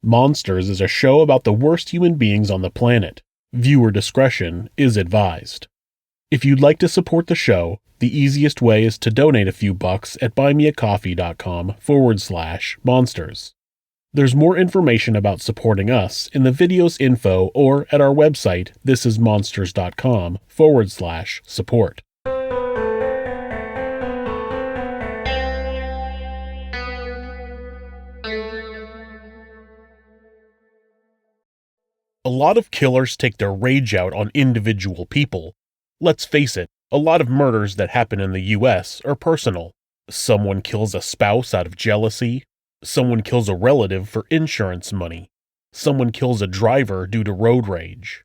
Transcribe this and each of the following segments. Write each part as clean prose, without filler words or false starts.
Monsters is a show about the worst human beings on the planet. Viewer discretion is advised. If you'd like to support the show, the easiest way is to donate a few bucks at buymeacoffee.com/monsters. There's more information about supporting us in the video's info or at our website thisismonsters.com/support. A lot of killers take their rage out on individual people. Let's face it, a lot of murders that happen in the US are personal. Someone kills a spouse out of jealousy. Someone kills a relative for insurance money. Someone kills a driver due to road rage.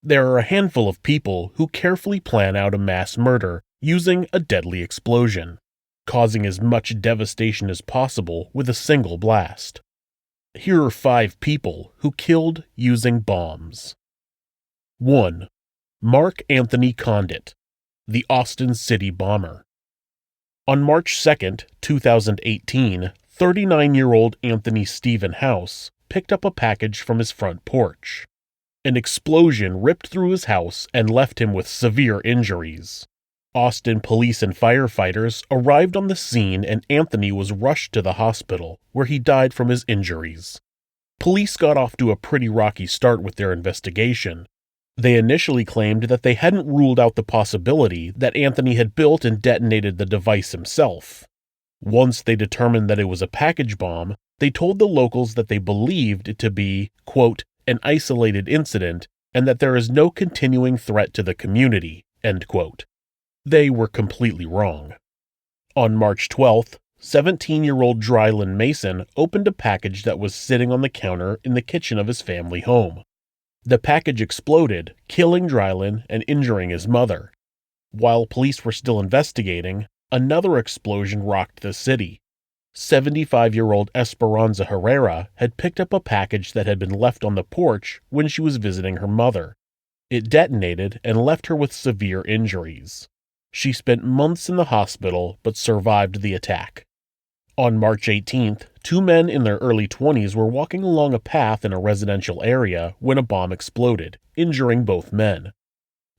There are a handful of people who carefully plan out a mass murder using a deadly explosion, causing as much devastation as possible with a single blast. Here are 5 people who killed using bombs. 1. Mark Anthony Condit, the Austin City bomber. On March 2, 2018, 39-year-old Anthony Stephen House picked up a package from his front porch. An explosion ripped through his house and left him with severe injuries. Austin police and firefighters arrived on the scene and Anthony was rushed to the hospital, where he died from his injuries. Police got off to a pretty rocky start with their investigation. They initially claimed that they hadn't ruled out the possibility that Anthony had built and detonated the device himself. Once they determined that it was a package bomb, they told the locals that they believed it to be, quote, an isolated incident and that there is no continuing threat to the community, end quote. They were completely wrong. On March 12th, 17-year-old Dryland Mason opened a package that was sitting on the counter in the kitchen of his family home. The package exploded, killing Dryland and injuring his mother. While police were still investigating, another explosion rocked the city. 75-year-old Esperanza Herrera had picked up a package that had been left on the porch when she was visiting her mother. It detonated and left her with severe injuries. She spent months in the hospital but survived the attack. On March 18th, 2 men in their early 20s were walking along a path in a residential area when a bomb exploded, injuring both men.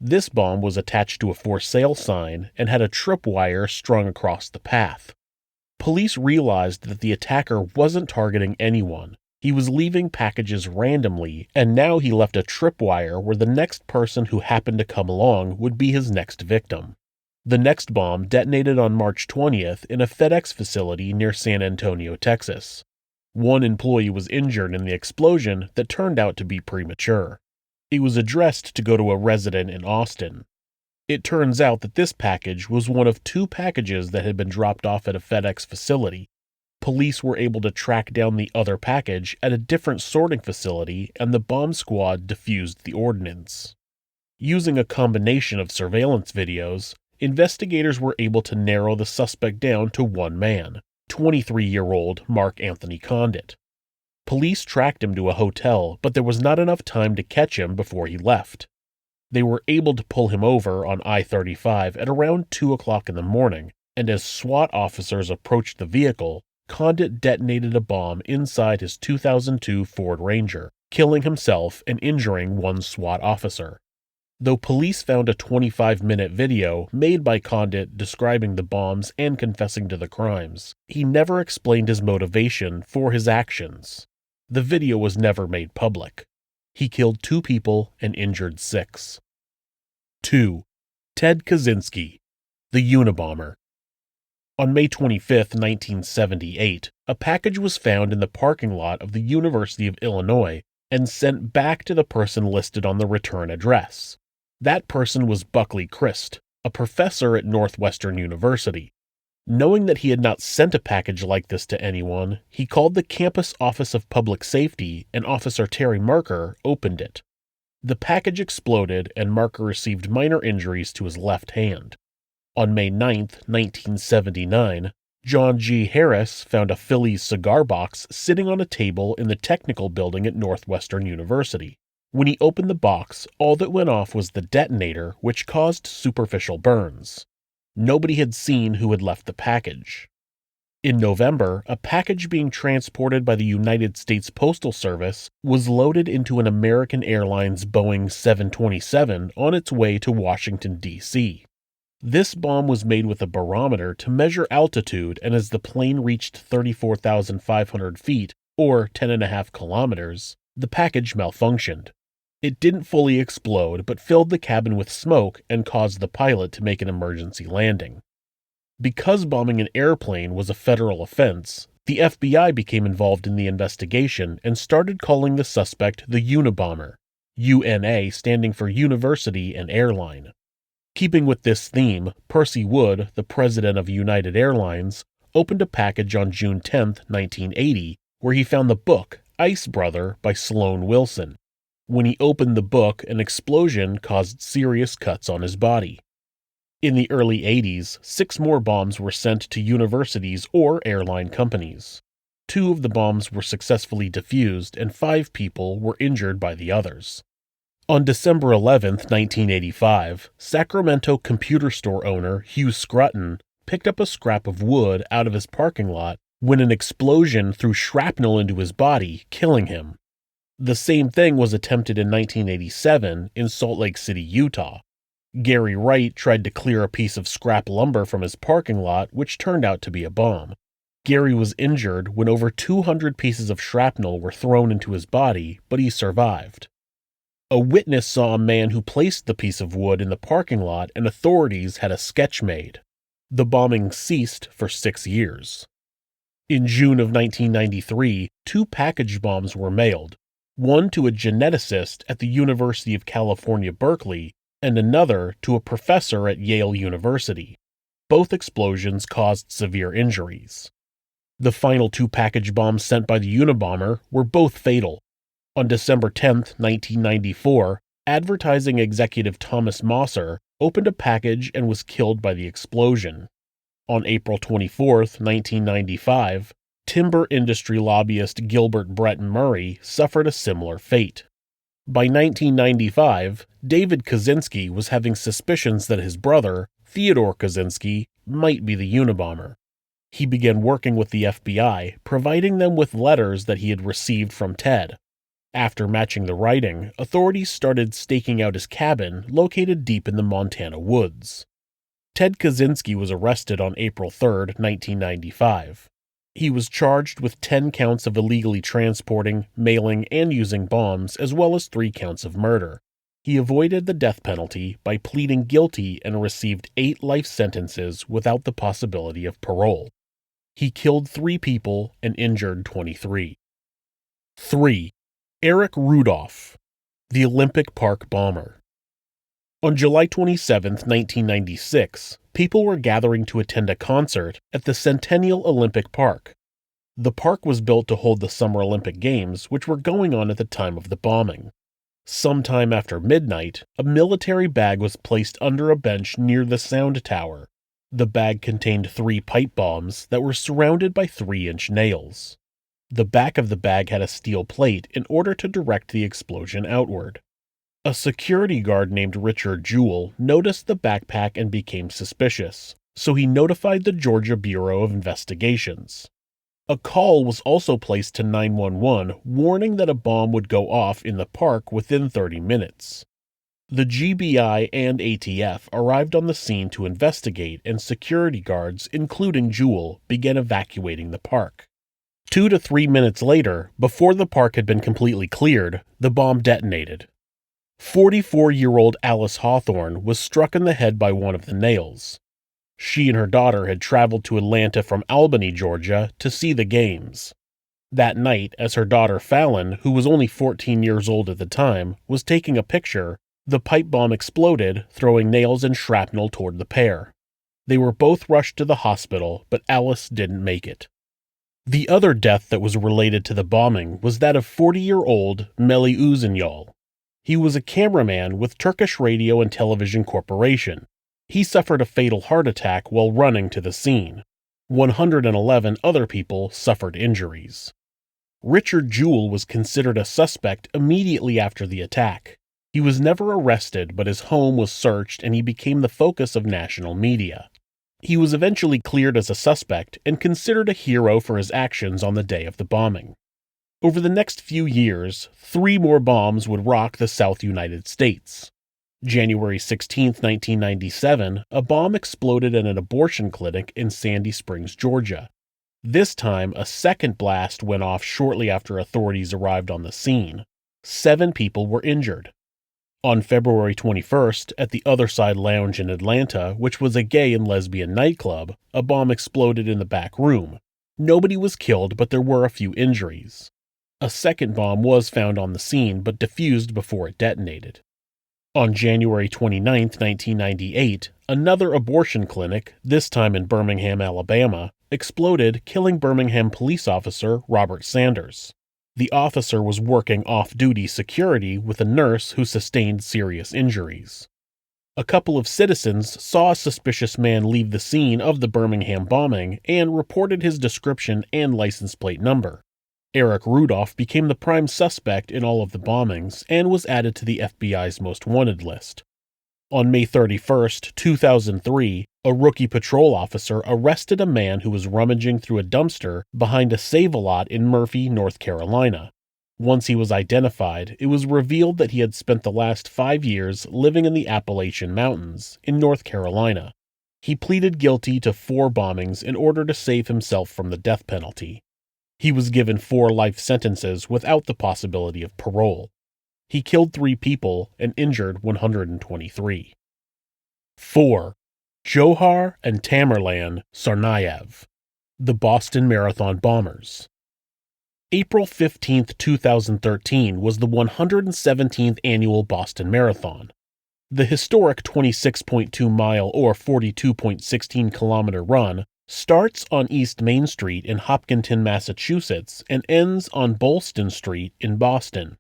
This bomb was attached to a for sale sign and had a tripwire strung across the path. Police realized that the attacker wasn't targeting anyone. He was leaving packages randomly, and now he left a tripwire where the next person who happened to come along would be his next victim. The next bomb detonated on March 20th in a FedEx facility near San Antonio, Texas. 1 employee was injured in the explosion that turned out to be premature. It was addressed to go to a resident in Austin. It turns out that this package was one of 2 packages that had been dropped off at a FedEx facility. Police were able to track down the other package at a different sorting facility, and the bomb squad defused the ordnance. Using a combination of surveillance videos, investigators were able to narrow the suspect down to 1 man, 23-year-old Mark Anthony Condit. Police tracked him to a hotel, but there was not enough time to catch him before he left. They were able to pull him over on I-35 at around 2 o'clock in the morning, and as SWAT officers approached the vehicle, Condit detonated a bomb inside his 2002 Ford Ranger, killing himself and injuring 1 SWAT officer. Though police found a 25-minute video made by Condit describing the bombs and confessing to the crimes, he never explained his motivation for his actions. The video was never made public. He killed 2 people and injured 6. 2. Ted Kaczynski, the Unabomber. On May 25, 1978, a package was found in the parking lot of the University of Illinois and sent back to the person listed on the return address. That person was Buckley Christ, a professor at Northwestern University. Knowing that he had not sent a package like this to anyone, he called the campus Office of Public Safety, and Officer Terry Marker opened it. The package exploded, and Marker received minor injuries to his left hand. On May 9, 1979, John G. Harris found a Phillies cigar box sitting on a table in the technical building at Northwestern University. When he opened the box, all that went off was the detonator, which caused superficial burns. Nobody had seen who had left the package. In November, a package being transported by the United States Postal Service was loaded into an American Airlines Boeing 727 on its way to Washington, D.C. This bomb was made with a barometer to measure altitude, and as the plane reached 34,500 feet, or 10.5 kilometers, the package malfunctioned. It didn't fully explode, but filled the cabin with smoke and caused the pilot to make an emergency landing. Because bombing an airplane was a federal offense, the FBI became involved in the investigation and started calling the suspect the Unabomber, UNA standing for University and Airline. Keeping with this theme, Percy Wood, the president of United Airlines, opened a package on June 10, 1980, where he found the book Ice Brother by Sloan Wilson. When he opened the book, an explosion caused serious cuts on his body. In the early 80s, 6 more bombs were sent to universities or airline companies. 2 of the bombs were successfully defused, and 5 people were injured by the others. On December 11, 1985, Sacramento computer store owner Hugh Scruton picked up a scrap of wood out of his parking lot when an explosion threw shrapnel into his body, killing him. The same thing was attempted in 1987 in Salt Lake City, Utah. Gary Wright tried to clear a piece of scrap lumber from his parking lot, which turned out to be a bomb. Gary was injured when over 200 pieces of shrapnel were thrown into his body, but he survived. A witness saw a man who placed the piece of wood in the parking lot, and authorities had a sketch made. The bombing ceased for 6 years. In June of 1993, 2 package bombs were mailed, one to a geneticist at the University of California, Berkeley, and another to a professor at Yale University. Both explosions caused severe injuries. The final 2 package bombs sent by the Unabomber were both fatal. On December 10, 1994, advertising executive Thomas Mosser opened a package and was killed by the explosion. On April 24, 1995, timber industry lobbyist Gilbert Brett Murray suffered a similar fate. By 1995, David Kaczynski was having suspicions that his brother, Theodore Kaczynski, might be the Unabomber. He began working with the FBI, providing them with letters that he had received from Ted. After matching the writing, authorities started staking out his cabin, located deep in the Montana woods. Ted Kaczynski was arrested on April 3, 1995. He was charged with 10 counts of illegally transporting, mailing, and using bombs, as well as 3 counts of murder. He avoided the death penalty by pleading guilty and received 8 life sentences without the possibility of parole. He killed 3 people and injured 23. 3. Eric Rudolph, the Olympic Park bomber. On July 27, 1996, people were gathering to attend a concert at the Centennial Olympic Park. The park was built to hold the Summer Olympic Games, which were going on at the time of the bombing. Sometime after midnight, a military bag was placed under a bench near the sound tower. The bag contained 3 pipe bombs that were surrounded by 3-inch nails. The back of the bag had a steel plate in order to direct the explosion outward. A security guard named Richard Jewell noticed the backpack and became suspicious, so he notified the Georgia Bureau of Investigations. A call was also placed to 911 warning that a bomb would go off in the park within 30 minutes. The GBI and ATF arrived on the scene to investigate, and security guards, including Jewell, began evacuating the park. 2 to 3 minutes later, before the park had been completely cleared, the bomb detonated. 44-year-old Alice Hawthorne was struck in the head by one of the nails. She and her daughter had traveled to Atlanta from Albany, Georgia, to see the games. That night, as her daughter Fallon, who was only 14 years old at the time, was taking a picture, the pipe bomb exploded, throwing nails and shrapnel toward the pair. They were both rushed to the hospital, but Alice didn't make it. The other death that was related to the bombing was that of 40-year-old Melih Uzanyol. He was a cameraman with Turkish Radio and Television Corporation. He suffered a fatal heart attack while running to the scene. 111 other people suffered injuries. Richard Jewell was considered a suspect immediately after the attack. He was never arrested, but his home was searched and he became the focus of national media. He was eventually cleared as a suspect and considered a hero for his actions on the day of the bombing. Over the next few years, 3 more bombs would rock the South United States. January 16, 1997, a bomb exploded at an abortion clinic in Sandy Springs, Georgia. This time, a second blast went off shortly after authorities arrived on the scene. 7 people were injured. On February 21st, at the Other Side Lounge in Atlanta, which was a gay and lesbian nightclub, a bomb exploded in the back room. Nobody was killed, but there were a few injuries. A second bomb was found on the scene, but defused before it detonated. On January 29, 1998, another abortion clinic, this time in Birmingham, Alabama, exploded, killing Birmingham police officer Robert Sanders. The officer was working off-duty security with a nurse who sustained serious injuries. A couple of citizens saw a suspicious man leave the scene of the Birmingham bombing and reported his description and license plate number. Eric Rudolph became the prime suspect in all of the bombings and was added to the FBI's most wanted list. On May 31, 2003, a rookie patrol officer arrested a man who was rummaging through a dumpster behind a Save-A-Lot in Murphy, North Carolina. Once he was identified, it was revealed that he had spent the last 5 years living in the Appalachian Mountains in North Carolina. He pleaded guilty to 4 bombings in order to save himself from the death penalty. He was given 4 life sentences without the possibility of parole. He killed 3 people and injured 123. 4. Dzhokhar and Tamerlan Tsarnaev, the Boston Marathon bombers. April 15, 2013 was the 117th annual Boston Marathon. The historic 26.2-mile or 42.16-kilometer run starts on East Main Street in Hopkinton, Massachusetts, and ends on Boylston Street in Boston.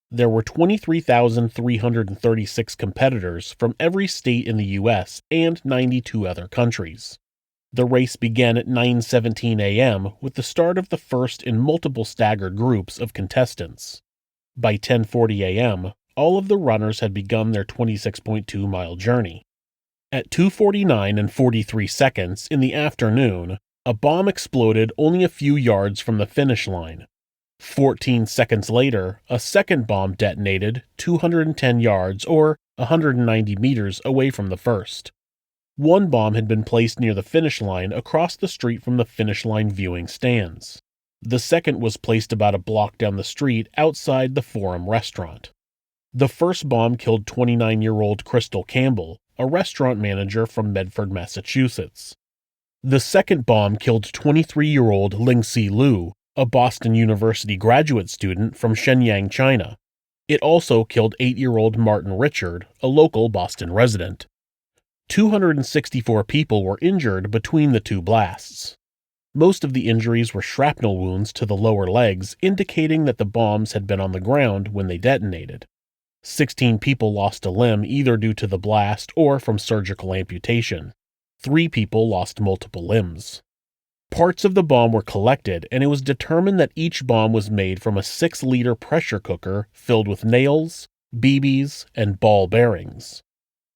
There were 23,336 competitors from every state in the U.S. and 92 other countries. The race began at 9:17 a.m. with the start of the first in multiple staggered groups of contestants. By 10:40 a.m., all of the runners had begun their 26.2-mile journey. At 2:49 and 43 seconds in the afternoon, a bomb exploded only a few yards from the finish line. 14 seconds later, a second bomb detonated 210 yards or 190 meters away from the first. One bomb had been placed near the finish line across the street from the finish line viewing stands. The second was placed about a block down the street outside the Forum restaurant. The first bomb killed 29-year-old Crystal Campbell, a restaurant manager from Medford, Massachusetts. The second bomb killed 23-year-old Lingxi Liu, a Boston University graduate student from Shenyang, China. It also killed 8-year-old Martin Richard, a local Boston resident. 264 people were injured between the 2 blasts. Most of the injuries were shrapnel wounds to the lower legs, indicating that the bombs had been on the ground when they detonated. 16 people lost a limb either due to the blast or from surgical amputation. 3 people lost multiple limbs. Parts of the bomb were collected, and it was determined that each bomb was made from a 6-liter pressure cooker filled with nails, BBs, and ball bearings.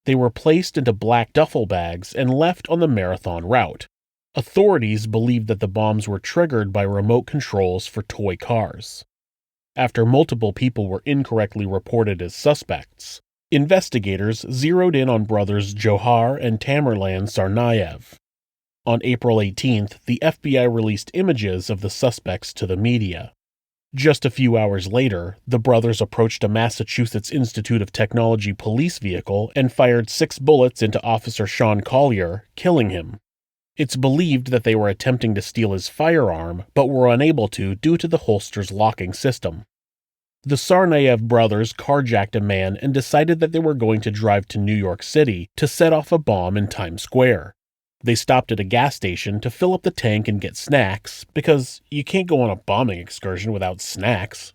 They were placed into black duffel bags and left on the marathon route. Authorities believed that the bombs were triggered by remote controls for toy cars. After multiple people were incorrectly reported as suspects, investigators zeroed in on brothers Dzhokhar and Tamerlan Tsarnaev. On April 18th, the FBI released images of the suspects to the media. Just a few hours later, the brothers approached a Massachusetts Institute of Technology police vehicle and fired 6 bullets into Officer Sean Collier, killing him. It's believed that they were attempting to steal his firearm, but were unable to due to the holster's locking system. The Tsarnaev brothers carjacked a man and decided that they were going to drive to New York City to set off a bomb in Times Square. They stopped at a gas station to fill up the tank and get snacks, because you can't go on a bombing excursion without snacks.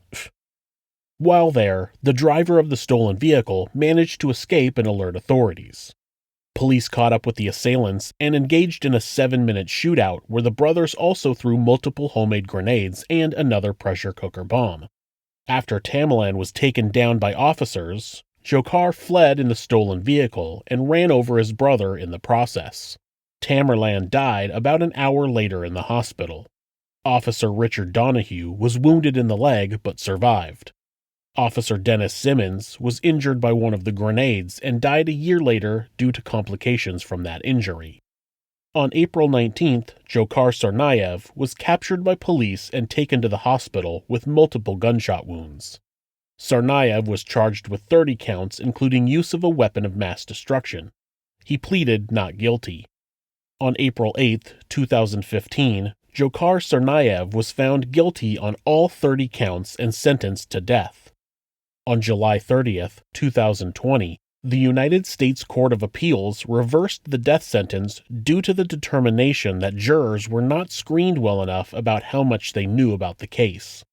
While there, the driver of the stolen vehicle managed to escape and alert authorities. Police caught up with the assailants and engaged in a 7-minute shootout where the brothers also threw multiple homemade grenades and another pressure cooker bomb. After Tamerlan was taken down by officers, Dzhokhar fled in the stolen vehicle and ran over his brother in the process. Tamerlan died about an hour later in the hospital. Officer Richard Donahue was wounded in the leg but survived. Officer Dennis Simmons was injured by one of the grenades and died a year later due to complications from that injury. On April 19th, Dzhokhar Tsarnaev was captured by police and taken to the hospital with multiple gunshot wounds. Tsarnaev was charged with 30 counts, including use of a weapon of mass destruction. He pleaded not guilty. On April 8, 2015, Dzhokhar Tsarnaev was found guilty on all 30 counts and sentenced to death. On July 30, 2020, the United States Court of Appeals reversed the death sentence due to the determination that jurors were not screened well enough about how much they knew about the case.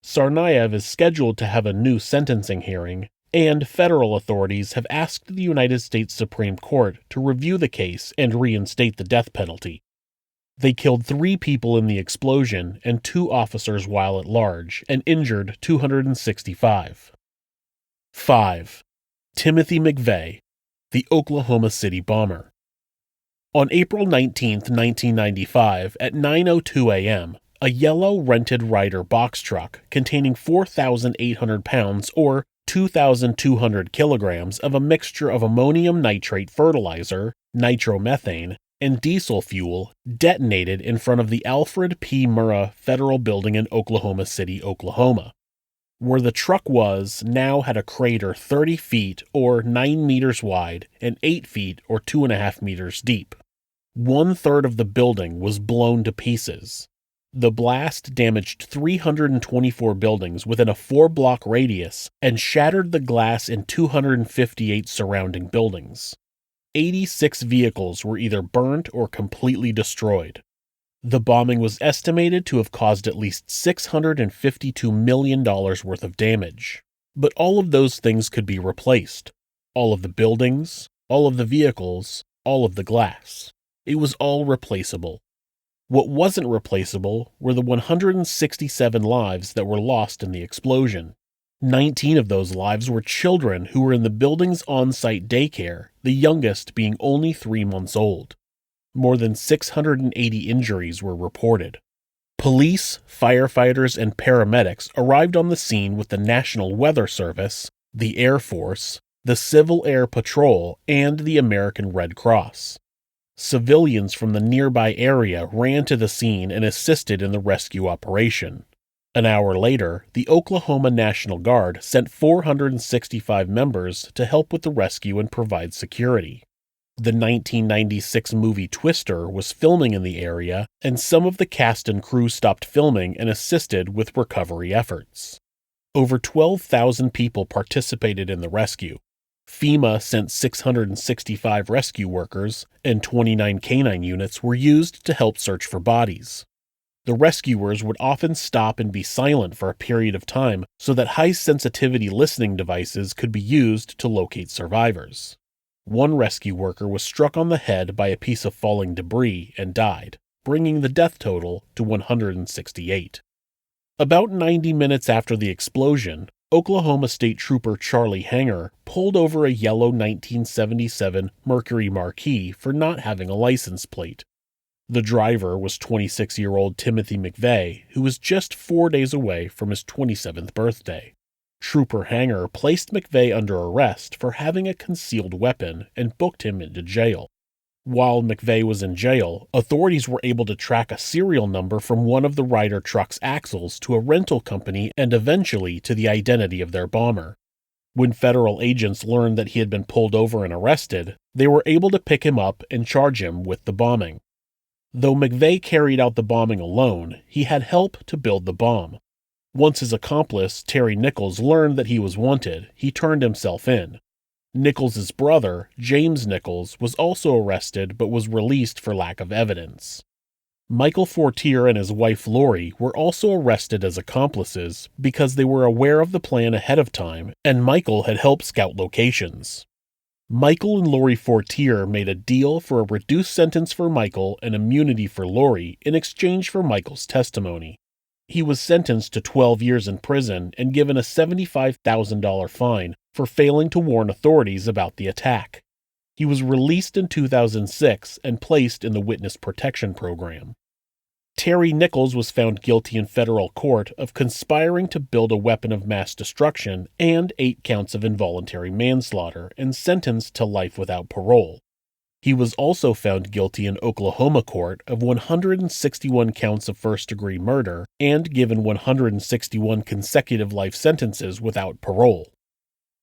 Tsarnaev is scheduled to have a new sentencing hearing, and federal authorities have asked the United States Supreme Court to review the case and reinstate the death penalty. They killed 3 people in the explosion and 2 officers while at large, and injured 265. 5. Timothy McVeigh, the Oklahoma City bomber. On April 19, 1995, at 9:02 a.m., a yellow rented Ryder box truck containing 4,800 pounds or 2,200 kilograms of a mixture of ammonium nitrate fertilizer, nitromethane, and diesel fuel detonated in front of the Alfred P. Murrah Federal Building in Oklahoma City, Oklahoma. Where the truck was now had a crater 30 feet or 9 meters wide and 8 feet or 2.5 meters deep. 1/3 of the building was blown to pieces. The blast damaged 324 buildings within a 4-block radius and shattered the glass in 258 surrounding buildings. 86 vehicles were either burnt or completely destroyed. The bombing was estimated to have caused at least $652 million worth of damage. But all of those things could be replaced. All of the buildings, all of the vehicles, all of the glass. It was all replaceable. What wasn't replaceable were the 167 lives that were lost in the explosion. 19 of those lives were children who were in the building's on-site daycare, the youngest being only 3 months old. More than 680 injuries were reported. Police, firefighters, and paramedics arrived on the scene with the National Weather Service, the Air Force, the Civil Air Patrol, and the American Red Cross. Civilians from the nearby area ran to the scene and assisted in the rescue operation. An hour later, the Oklahoma National Guard sent 465 members to help with the rescue and provide security. The 1996 movie Twister was filming in the area, and some of the cast and crew stopped filming and assisted with recovery efforts. Over 12,000 people participated in the rescue. FEMA sent 665 rescue workers, and 29 canine units were used to help search for bodies. The rescuers would often stop and be silent for a period of time so that high-sensitivity listening devices could be used to locate survivors. One rescue worker was struck on the head by a piece of falling debris and died, bringing the death total to 168. About 90 minutes after the explosion, Oklahoma State Trooper Charlie Hanger pulled over a yellow 1977 Mercury Marquis for not having a license plate. The driver was 26-year-old Timothy McVeigh, who was just 4 days away from his 27th birthday. Trooper Hanger placed McVeigh under arrest for having a concealed weapon and booked him into jail. While McVeigh was in jail, authorities were able to track a serial number from one of the Ryder truck's axles to a rental company and eventually to the identity of their bomber. When federal agents learned that he had been pulled over and arrested, they were able to pick him up and charge him with the bombing. Though McVeigh carried out the bombing alone, he had help to build the bomb. Once his accomplice, Terry Nichols, learned that he was wanted, he turned himself in. Nichols' brother, James Nichols, was also arrested but was released for lack of evidence. Michael Fortier and his wife Lori were also arrested as accomplices because they were aware of the plan ahead of time, and Michael had helped scout locations. Michael and Lori Fortier made a deal for a reduced sentence for Michael and immunity for Lori in exchange for Michael's testimony. He was sentenced to 12 years in prison and given a $75,000 fine for failing to warn authorities about the attack. He was released in 2006 and placed in the Witness Protection Program. Terry Nichols was found guilty in federal court of conspiring to build a weapon of mass destruction and 8 counts of involuntary manslaughter and sentenced to life without parole. He was also found guilty in Oklahoma court of 161 counts of first-degree murder and given 161 consecutive life sentences without parole.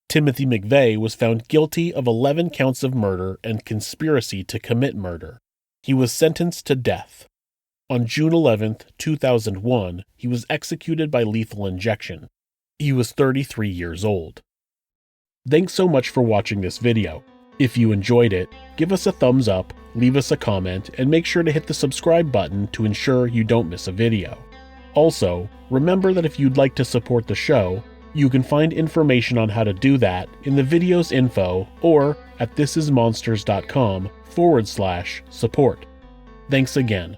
Timothy McVeigh was found guilty of 11 counts of murder and conspiracy to commit murder. He was sentenced to death. On June 11, 2001, he was executed by lethal injection. He was 33 years old. Thanks so much for watching this video. If you enjoyed it, give us a thumbs up, leave us a comment, and make sure to hit the subscribe button to ensure you don't miss a video. Also, remember that if you'd like to support the show, you can find information on how to do that in the video's info or at thisismonsters.com/support. Thanks again.